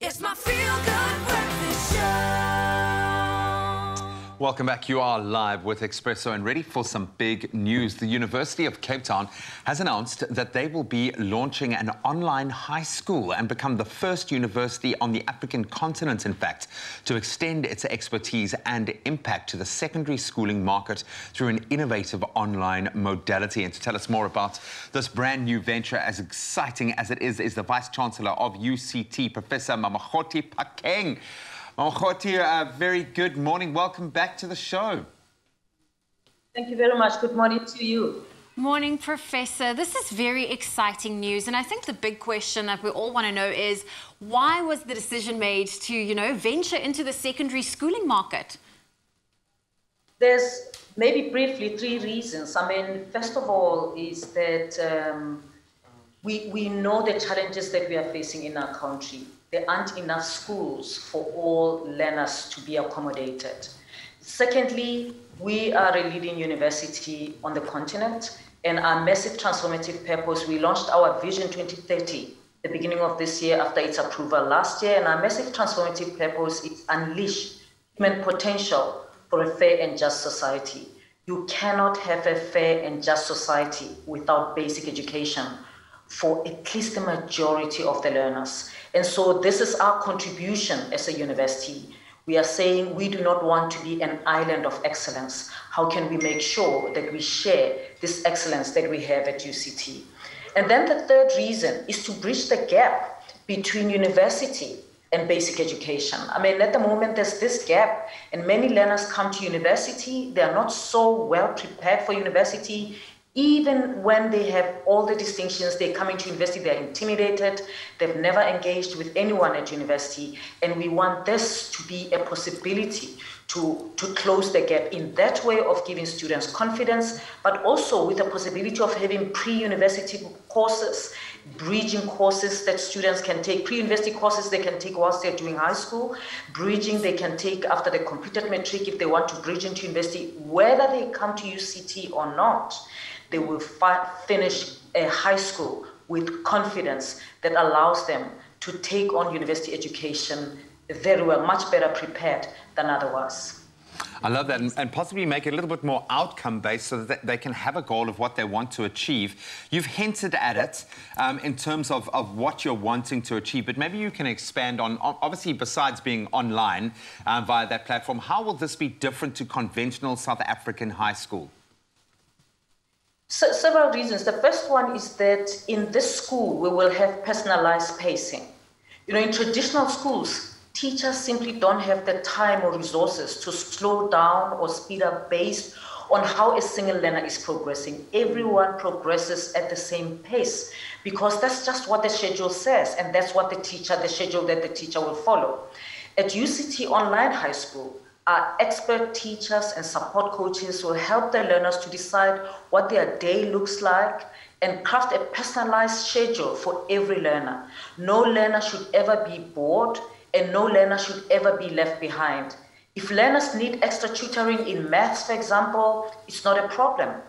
It's my feel-good breakfast show. Welcome back. You are live with Expresso and ready for some big news. The University of Cape Town has announced that they will be launching an online high school and become the first university on the African continent, in fact, to extend its expertise and impact to the secondary schooling market through an innovative online modality. And to tell us more about this brand new venture, as exciting as it is the Vice-Chancellor of UCT, Professor Mamokgoti Phakeng. Mamokgoti, very good morning. Welcome back to the show. Thank you very much. Good morning to you. Morning, Professor. This is very exciting news, and I think the big question that we all want to know is, why was the decision made to, venture into the secondary schooling market? There's maybe briefly three reasons. I mean, first of all is that we know the challenges that we are facing in our country. There aren't enough schools for all learners to be accommodated. Secondly, we are a leading university on the continent, and our massive transformative purpose, we launched our Vision 2030 the beginning of this year after its approval last year, and our massive transformative purpose is unleash human potential for a fair and just society. You cannot have a fair and just society without basic education for at least the majority of the learners. And so this is our contribution as a university. We are saying we do not want to be an island of excellence. How can we make sure that we share this excellence that we have at UCT? And then the third reason is to bridge the gap between university and basic education. I mean, at the moment, there's this gap, and many learners come to university. They are not so well prepared for university. Even when they have all the distinctions, they come into university, they're intimidated, they've never engaged with anyone at university, and we want this to be a possibility to close the gap in that way of giving students confidence, but also with the possibility of having pre-university courses, bridging courses that students can take, pre-university courses they can take whilst they're doing high school, bridging they can take after they completed matric if they want to bridge into university, whether they come to UCT or not. They will finish a high school with confidence that allows them to take on university education very well, much better prepared than otherwise. I love that, and possibly make it a little bit more outcome-based so that they can have a goal of what they want to achieve. You've hinted at it in terms of what you're wanting to achieve, but maybe you can expand on, obviously, besides being online via that platform, how will this be different to conventional South African high school? So, several reasons. The first one is that in this school, we will have personalized pacing. In traditional schools, teachers simply don't have the time or resources to slow down or speed up based on how a single learner is progressing. Everyone progresses at the same pace because that's just what the schedule says, and that's what the schedule that the teacher will follow. At UCT Online High School, our expert teachers and support coaches will help the learners to decide what their day looks like and craft a personalized schedule for every learner. No learner should ever be bored, and no learner should ever be left behind. If learners need extra tutoring in maths, for example, it's not a problem.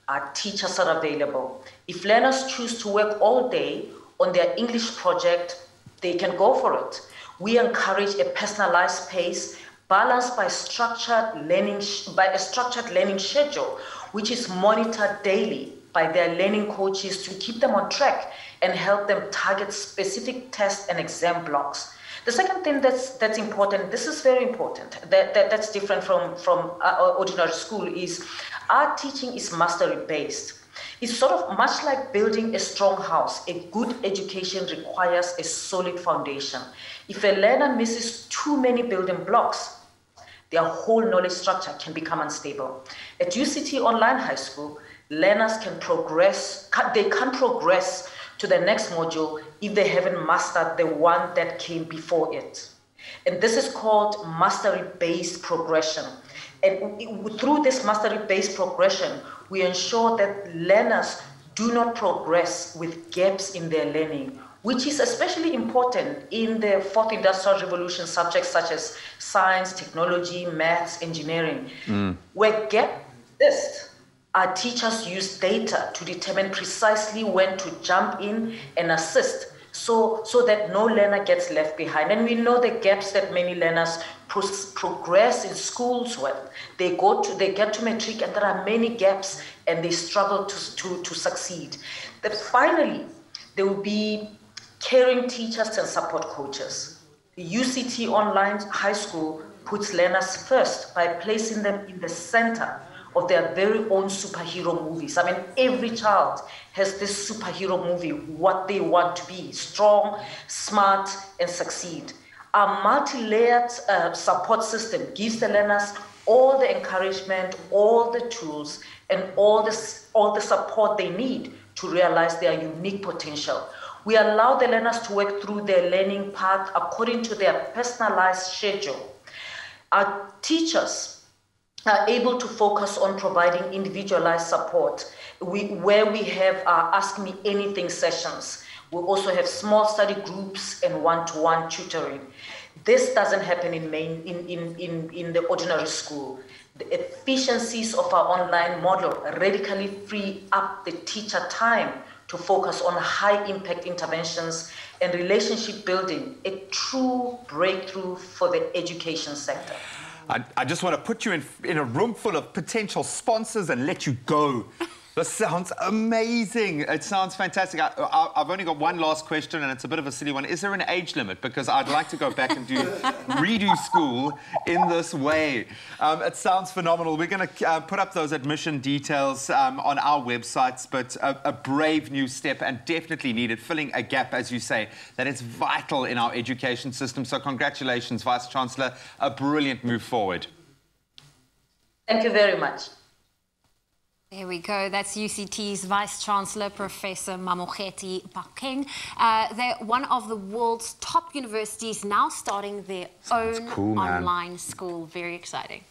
Our teachers are available. If learners choose to work all day on their English project, they can go for it. We encourage a personalized pace balanced by a structured learning schedule, which is monitored daily by their learning coaches to keep them on track and help them target specific test and exam blocks. The second thing that's important, this is very important, that's different from our ordinary school, is our teaching is mastery-based. It's sort of much like building a strong house. A good education requires a solid foundation. If a learner misses too many building blocks, their whole knowledge structure can become unstable. At UCT Online High School, learners can progress to the next module if they haven't mastered the one that came before it. And this is called mastery-based progression. And through this mastery-based progression, we ensure that learners do not progress with gaps in their learning, which is especially important in the fourth industrial revolution subjects such as science, technology, maths, engineering, where gaps exist. Our teachers use data to determine precisely when to jump in and assist so that no learner gets left behind. And we know the gaps that many learners progress in schools with. They get to matric, and there are many gaps, and they struggle to succeed. That finally, there will be caring teachers and support coaches. The UCT online high school puts learners first by placing them in the center of their very own superhero movies. I mean, every child has this superhero movie, what they want to be: strong, smart, and succeed. Our multi-layered support system gives the learners all the encouragement, all the tools, and all the support they need to realize their unique potential. We allow the learners to work through their learning path according to their personalized schedule. Our teachers are able to focus on providing individualized support, where we have Ask Me Anything sessions. We also have small study groups and one-to-one tutoring. This doesn't happen in the ordinary school. The efficiencies of our online model radically free up the teacher time to focus on high-impact interventions and relationship building, a true breakthrough for the education sector. I just want to put you in a room full of potential sponsors and let you go. This sounds amazing. It sounds fantastic. I've only got one last question, and it's a bit of a silly one. Is there an age limit? Because I'd like to go back and redo school in this way. It sounds phenomenal. We're going to put up those admission details on our websites, but a brave new step, and definitely needed, filling a gap, as you say, that is vital in our education system. So congratulations, Vice-Chancellor. A brilliant move forward. Thank you very much. There we go. That's UCT's Vice-Chancellor, Professor Mamokgethi Phakeng. They're one of the world's top universities, now starting their own cool, online school. Very exciting.